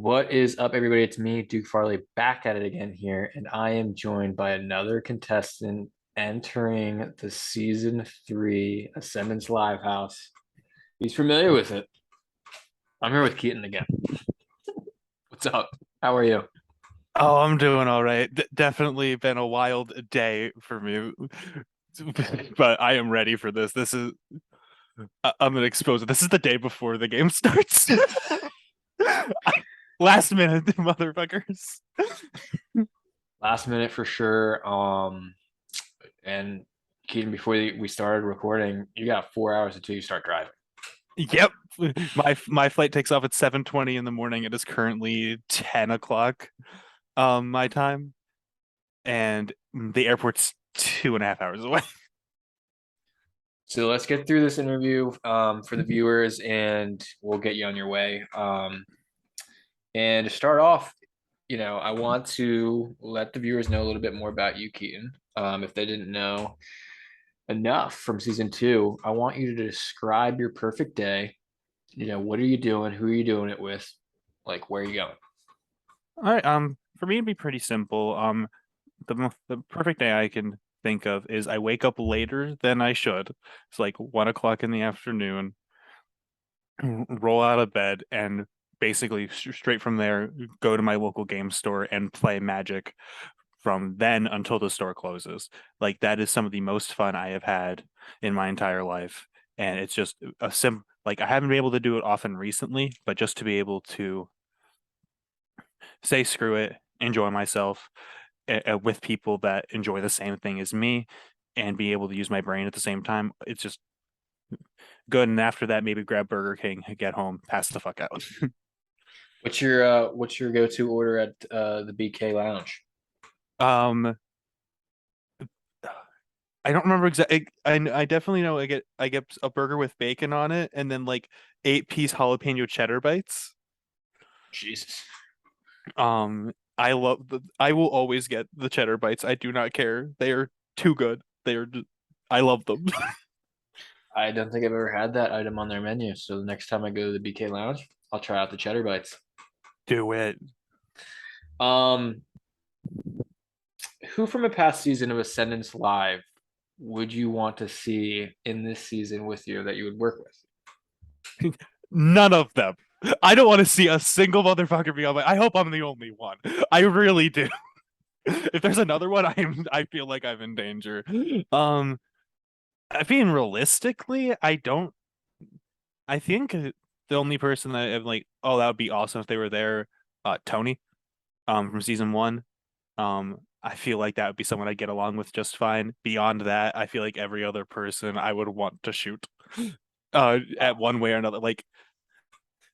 What is up, everybody? It's me, Duke Farley, back at it again here, and I am joined by another contestant entering the season three Ascendance Live House. He's familiar with it. I'm here with Keaton again. What's up? How are you? Oh, I'm doing all right. Definitely been a wild day for me, but I am ready for this. I'm gonna expose it. This is the day before the game starts. Last minute, motherfuckers. Last minute for sure. And Keaton, before we started recording, you got 4 hours until you start driving. Yep. My flight takes off at 7:20 in the morning. It is currently 10 o'clock, my time, and the airport's 2.5 hours away. So let's get through this interview for the viewers, and we'll get you on your way. And to start off, I want to let the viewers know a little bit more about you, Keaton. If they didn't know enough from season two, I want you to describe your perfect day. What are you doing? Who are you doing it with? Like, where are you going? All right. For me, it'd be pretty simple. The perfect day I can think of is I wake up later than I should. It's like 1 o'clock in the afternoon, roll out of bed, and basically straight from there go to my local game store and play Magic from then until the store closes. Like that is some of the most fun I have had in my entire life. And it's just a like I haven't been able to do it often recently, but just to be able to say screw it, enjoy myself with people that enjoy the same thing as me and be able to use my brain at the same time. It's just good. And after that, maybe grab Burger King, get home, pass the fuck out. What's your go-to order at the BK Lounge? um, I don't remember exactly. I definitely know I get a burger with bacon on it, and then like 8-piece jalapeno cheddar bites. Jesus. I will always get the cheddar bites. I do not care. They are too good. I love them. I don't think I've ever had that item on their menu. So the next time I go to the BK Lounge, I'll try out the cheddar bites. Do it. Um, who from a past season of Ascendance Live would you want to see in this season with you that you would work with? None of them. I don't want to see a single motherfucker be on my. I hope I'm the only one. I really do. If there's another one, I feel like I'm in danger. Um, I mean, realistically, I don't. I think the only person that I'm like, oh, that would be awesome if they were there, Tony, from season one. I feel like that would be someone I'd get along with just fine. Beyond that, I feel like every other person I would want to shoot, at one way or another. Like,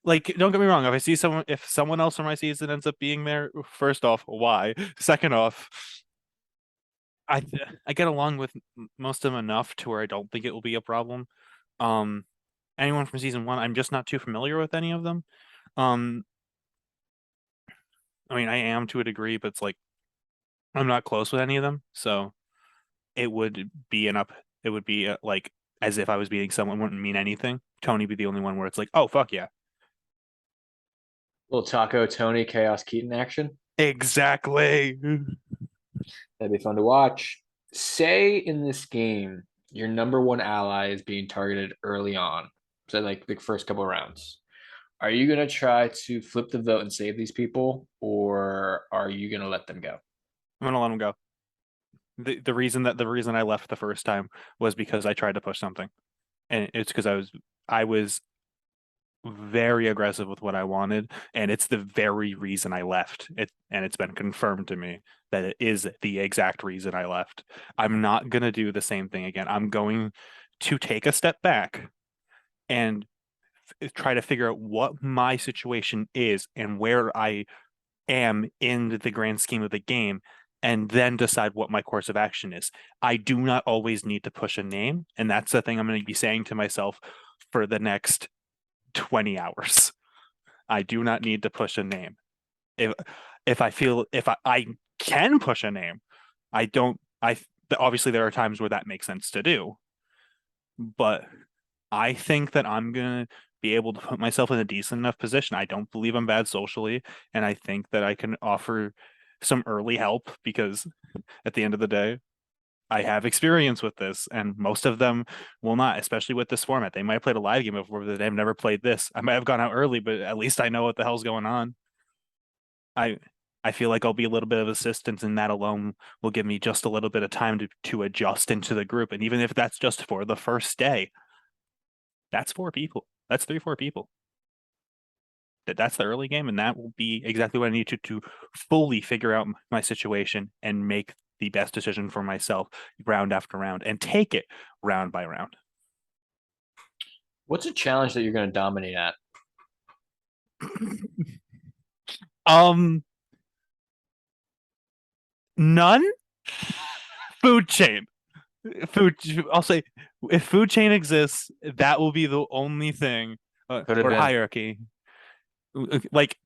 don't get me wrong. If someone else from my season ends up being there, first off, why? Second off, I I get along with most of them enough to where I don't think it will be a problem. Um, Anyone from season one, I'm just not too familiar with any of them. Um, I mean, I am to a degree, but it's like I'm not close with any of them, so it would be an up. It would be like as if I was beating someone wouldn't mean anything. Tony be the only one where it's like, oh fuck yeah, Little Taco Tony Chaos Keaton action. exactly. That'd be fun to watch. Say in this game, your number one ally is being targeted early on. So like the first couple of rounds. Are you gonna try to flip the vote and save these people, or are you gonna let them go? I'm gonna let him go. The reason I left the first time was because I tried to push something, and it's because I was very aggressive with what I wanted, and it's the very reason I left. And it's been confirmed to me that it is the exact reason I left. I'm not gonna do the same thing again. I'm going to take a step back and try to figure out what my situation is and where I am in the grand scheme of the game, and then decide what my course of action is. I do not always need to push a name, and that's the thing I'm going to be saying to myself for the next 20 hours. I do not need to push a name. If if I can push a name, I don't I obviously there are times where that makes sense to do, but I think that I'm gonna be able to put myself in a decent enough position. I don't believe I'm bad socially, and I think that I can offer some early help because at the end of the day, I have experience with this, and most of them will not, especially with this format. They might have played a live game before, but they've never played this. I might have gone out early, but at least I know what the hell's going on. I I feel like I'll be a little bit of assistance, and that alone will give me just a little bit of time to adjust into the group. And even if that's just for the first day, that's 4 people. That's 3, 4 people. That's the early game, and that will be exactly what I need to fully figure out my situation and make the best decision for myself round after round and take it round by round. What's a challenge that you're going to dominate at? Um, none. Food chain. Food. I'll say if food chain exists, that will be the only thing. Could have Or been. hierarchy. Like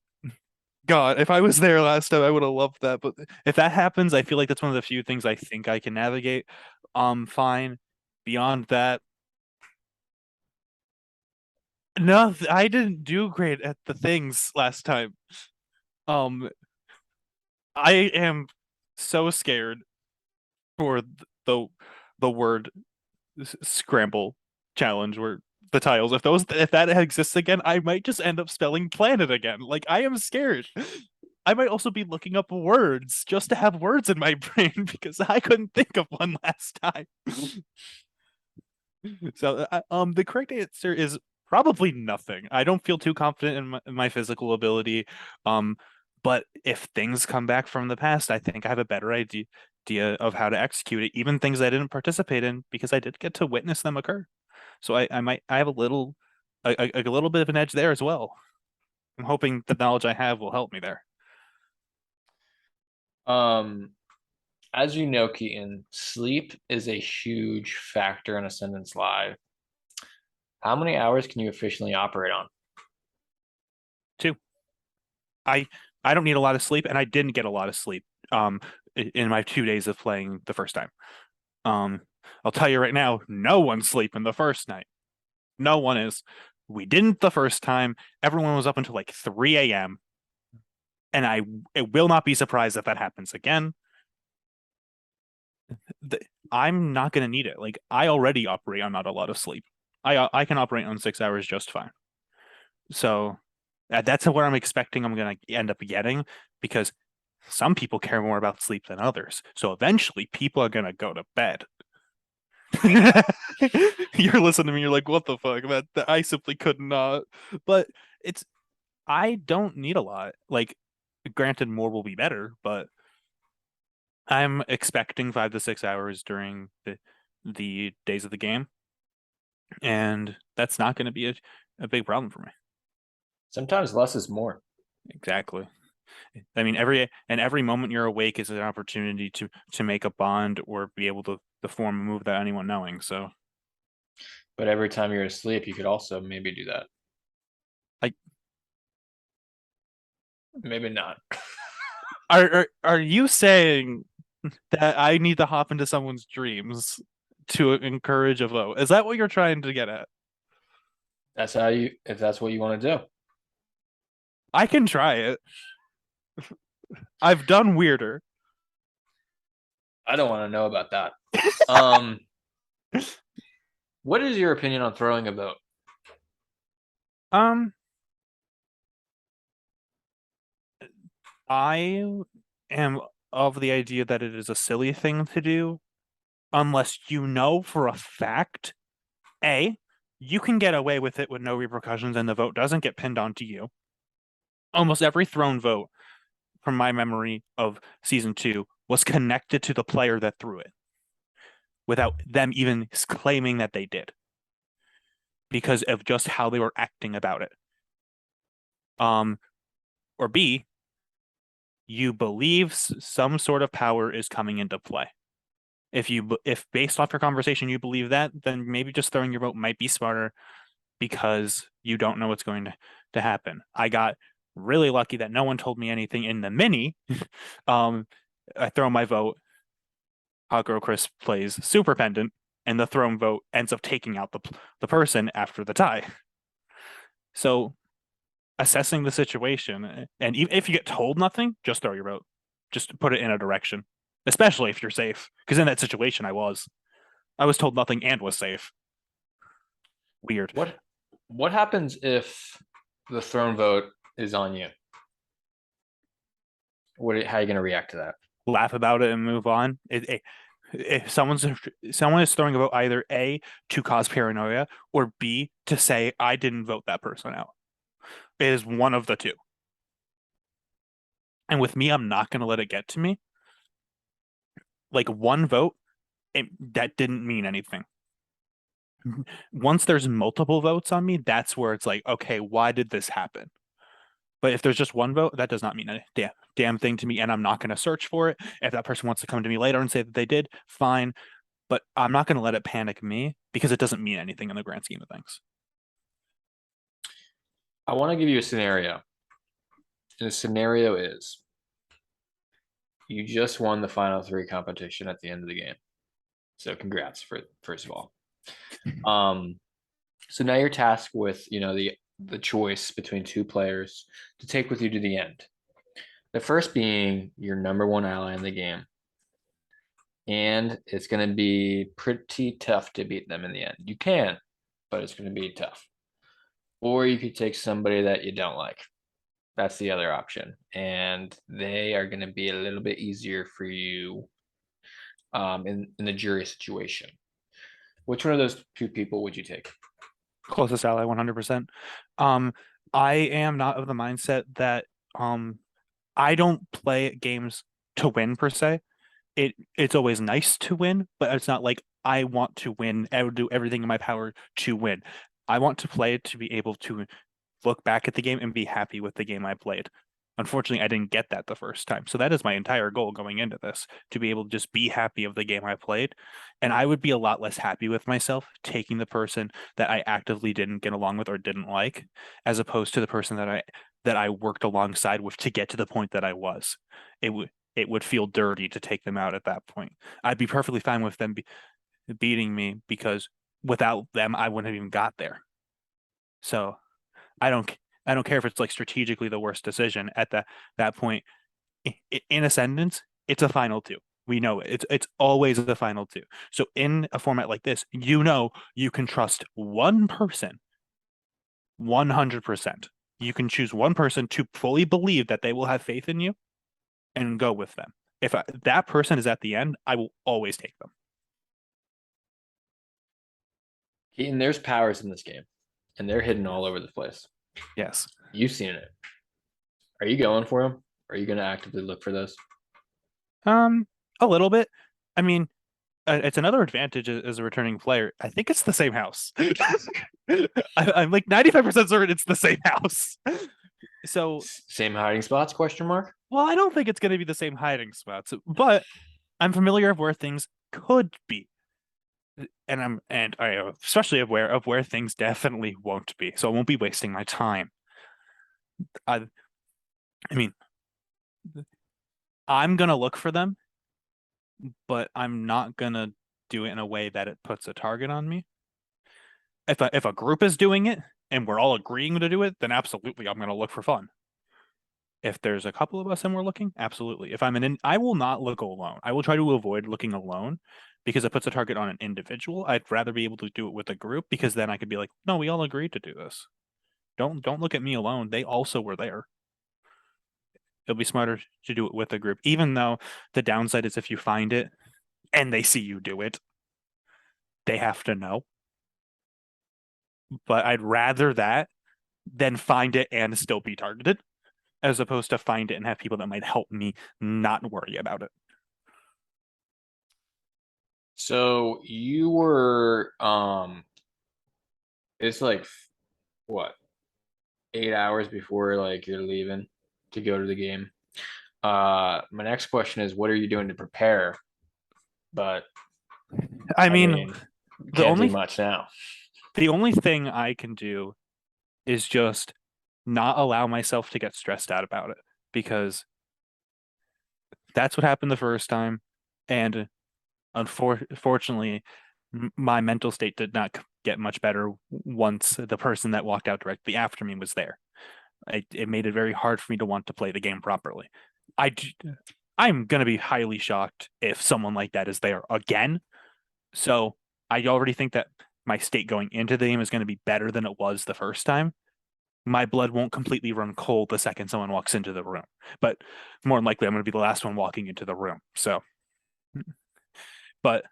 God, if I was there last time, I would have loved that. But if that happens, I feel like that's one of the few things I think I can navigate. Fine. Beyond that, no, I didn't do great at the things last time. Um, I am so scared for the the word scramble challenge where the tiles. If that exists again, I might just end up spelling planet again. Like I am scared. I might also be looking up words just to have words in my brain because I couldn't think of one last time. So, the correct answer is probably nothing. I don't feel too confident in my physical ability. Um, but if things come back from the past, I think I have a better idea of how to execute it, even things I didn't participate in because I did get to witness them occur. So I have a little bit of an edge there as well. I'm hoping the knowledge I have will help me there. Um, as you know, Keaton, sleep is a huge factor in Ascendance Live. How many hours can you efficiently operate on? Two. I I don't need a lot of sleep, and I didn't get a lot of sleep in my 2 days of playing the first time. Um, I'll tell you right now, no one's sleeping the first night. No one is. We didn't the first time. Everyone was up until like 3 a.m. And I will not be surprised if that happens again. I'm not going to need it. Like I already operate on not a lot of sleep. I can operate on 6 hours just fine. So that's what I'm expecting I'm going to end up getting because some people care more about sleep than others. So eventually people are going to go to bed. You're listening to me, you're like, what the fuck? That I simply could not. But it's I don't need a lot. Like, granted, more will be better, but I'm expecting 5 to 6 hours during the days of the game, and that's not going to be a big problem for me. Sometimes less is more. Exactly. I mean, every moment you're awake is an opportunity to make a bond or be able to form a move without anyone knowing. So, But every time you're asleep, you could also maybe do that. like, Maybe not. are you saying that I need to hop into someone's dreams to encourage a vote? Is that what you're trying to get at? That's how you, if that's what you want to do. I can try it. I've done weirder. I don't want to know about that. Um, what is your opinion on throwing a vote? Um, I am of the idea that it is a silly thing to do unless you know for a fact, A, you can get away with it with no repercussions and the vote doesn't get pinned onto you. Almost every thrown vote, from my memory of season 2, was connected to the player that threw it without them even claiming that they did because of just how they were acting about it. Um, or B, you believe some sort of power is coming into play. If based off your conversation you believe that, then maybe just throwing your vote might be smarter because you don't know what's going to happen. I got really lucky that no one told me anything in the mini. um, I throw my vote. Hot Girl Chris plays Super Pendant, and the thrown vote ends up taking out the person after the tie. So assessing the situation, and even if you get told nothing, just throw your vote. Just put it in a direction, especially if you're safe. Because in that situation, I was told nothing and was safe. Weird. What what happens if the throne vote is on you? How are you gonna react to that? Laugh about it and move on. If someone is throwing a vote either A to cause paranoia or B to say I didn't vote that person out. It is one of the two. And with me, I'm not gonna let it get to me. Like one vote, that didn't mean anything. Once there's multiple votes on me, that's where it's like, okay, why did this happen? But if there's just one vote, that does not mean a damn thing to me, and I'm not going to search for it. If that person wants to come to me later and say that they did, fine. But I'm not going to let it panic me because it doesn't mean anything in the grand scheme of things. I want to give you a scenario. And the scenario is you just won the final three competition at the end of the game. So congrats for first of all. Um, so now you're tasked with, the choice between two players to take with you to the end. The first being your number one ally in the game. And it's going to be pretty tough to beat them in the end. You can, but it's going to be tough. Or you could take somebody that you don't like. That's the other option. And they are going to be a little bit easier for you in the jury situation. Which one of those two people would you take? Closest ally, 100%. Um, I am not of the mindset that I don't play games to win per se. It's always nice to win, but it's not like I want to win. I would do everything in my power to win. I want to play to be able to look back at the game and be happy with the game I played. Unfortunately, I didn't get that the first time. So that is my entire goal going into this, to be able to just be happy of the game I played. And I would be a lot less happy with myself taking the person that I actively didn't get along with or didn't like, as opposed to the person that I worked alongside with to get to the point that I was. It would feel dirty to take them out at that point. I'd be perfectly fine with them beating me because without them, I wouldn't have even got there. So I don't I don't care if it's like strategically the worst decision at that point. In Ascendance, it's a final two. We know it. It's always the final two. So in a format like this, you can trust one person 100%. You can choose one person to fully believe that they will have faith in you and go with them. If that person is at the end, I will always take them. Keaton, there's powers in this game, and they're hidden all over the place. Yes. You've seen it. Are you going for them? Are you going to actively look for those? Um, a little bit. I mean, it's another advantage as a returning player. I think it's the same house. I'm like 95% certain it's the same house. So, Same hiding spots? Question mark. well, I don't think it's going to be the same hiding spots, but I'm familiar of where things could be, and I am especially aware of where things definitely won't be. So I won't be wasting my time. I, I mean, I'm gonna look for them, but I'm not gonna do it in a way that it puts a target on me. If a group is doing it and we're all agreeing to do it, then absolutely I'm gonna look for fun. If there's a couple of us and we're looking, absolutely. If I'm I will not look alone. I will try to avoid looking alone because it puts a target on an individual. I'd rather be able to do it with a group because then I could be like, no, we all agreed to do this. Don't look at me alone. They also were there. It'll be smarter to do it with a group, even though the downside is if you find it and they see you do it, they have to know. But I'd rather that than find it and still be targeted, as opposed to find it and have people that might help me not worry about it. So you were it's like what, 8 hours before like you're leaving to go to the game. My next question is what are you doing to prepare? But I I mean, mean, the can't do only much now. the only thing I can do is just not allow myself to get stressed out about it because that's what happened the first time. And unfortunately, my mental state did not get much better once the person that walked out directly after me was there. It made it very hard for me to want to play the game properly. I I'm gonna be highly shocked if someone like that is there again. So I already think that my state going into the game is going to be better than it was the first time. My blood won't completely run cold the second someone walks into the room, but more than likely I'm going to be the last one walking into the room. So, but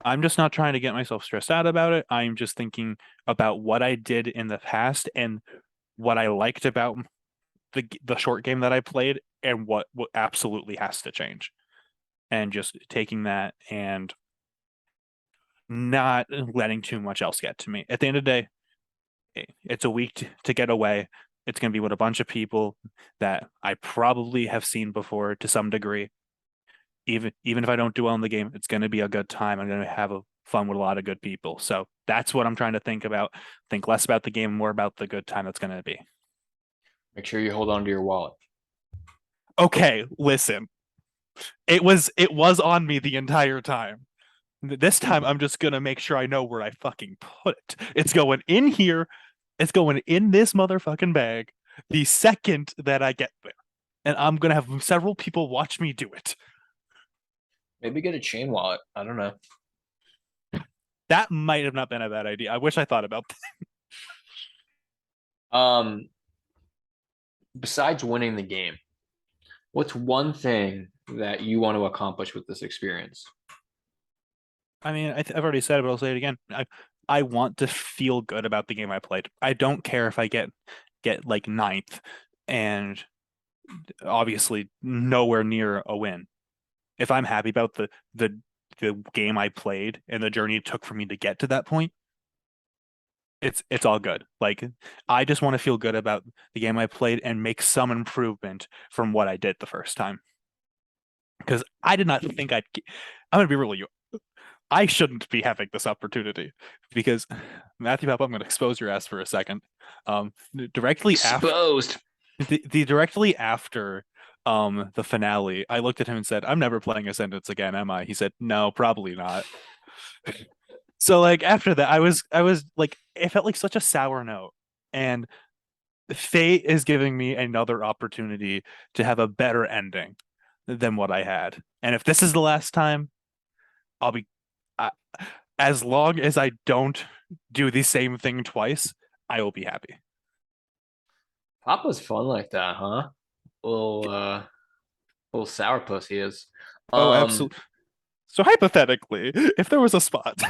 I'm just not trying to get myself stressed out about it. I'm just thinking about what I did in the past and what I liked about the short game that I played and what absolutely has to change. And just taking that and not letting too much else get to me. At the end of the day, it's a week to get away. It's going to be with a bunch of people that I probably have seen before to some degree. Even if I don't do well in the game, it's going to be a good time. I'm going to have fun with a lot of good people. So that's what I'm trying to think about. Think less about the game, more about the good time that's going to be. Make sure you hold on to your wallet. Okay, listen. It was on me the entire time. This time I'm just gonna make sure I know where I fucking put it. It's going in here. It's going in this motherfucking bag the second that I get there. And I'm gonna have several people watch me do it. Maybe get a chain wallet. I don't know. That might have not been a bad idea. I wish I thought about that. Um, Besides winning the game, what's one thing that you want to accomplish with this experience? I mean, I've already said it, but I'll say it again. I want to feel good about the game I played. I don't care if I get like ninth and obviously nowhere near a win. If I'm happy about the game I played and the journey it took for me to get to that point, it's all good. Like I just want to feel good about the game I played and make some improvement from what I did the first time. Because I did not think I'm gonna be real with you. I shouldn't be having this opportunity because Matthew Papa, I'm gonna expose your ass for a second. Directly after Exposed. the directly after the finale, I looked at him and said, I'm never playing Ascendance again, am I? He said, no, probably not. So like after that, I was like it felt like such a sour note. And fate is giving me another opportunity to have a better ending than what I had. And if this is the last time, I'll be I, as long as I don't do the same thing twice, I will be happy. Papa's fun like that, huh? Little little sourpuss he is. Oh, Um, absolutely. So hypothetically, if there was a spot,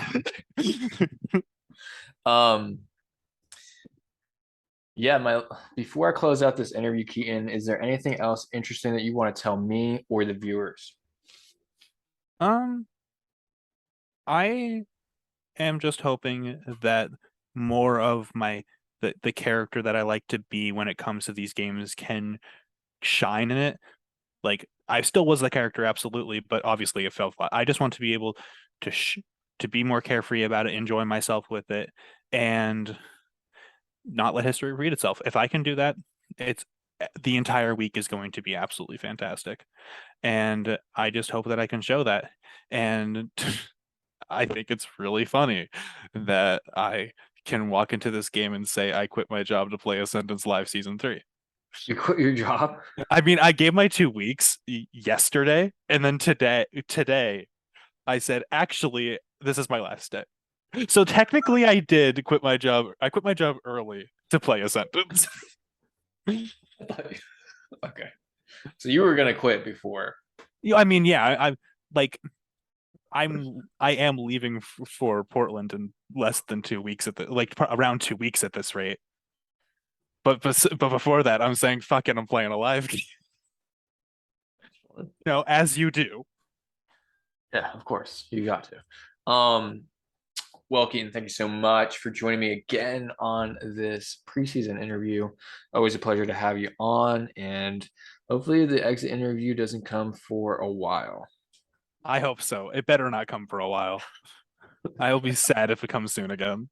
um, yeah, my before I close out this interview, Keaton, is there anything else interesting that you want to tell me or the viewers? um, I am just hoping that more of the character that I like to be when it comes to these games can shine in it. Like I still was the character absolutely, but obviously it felt flat. I just want to be able to to be more carefree about it, enjoy myself with it, and not let history repeat itself. If I can do that, it's the entire week is going to be absolutely fantastic. And I just hope that I can show that. And I think it's really funny that I can walk into this game and say I quit my job to play Ascendance Live Season 3. You quit your job? I mean, I gave my 2 weeks yesterday, and then today I said, actually, this is my last day. So technically I did quit my job. I quit my job early to play Ascendance. Okay. So you were gonna quit before. I mean, yeah, I like I am leaving for Portland in less than 2 weeks at the like around 2 weeks at this rate. But before that, I'm saying fuck it, I'm playing a live game. As you do. Yeah, of course. You got to. Well, Keaton, thank you so much for joining me again on this preseason interview. Always a pleasure to have you on, and hopefully the exit interview doesn't come for a while. I hope so. It better not come for a while. I'll be sad if it comes soon again.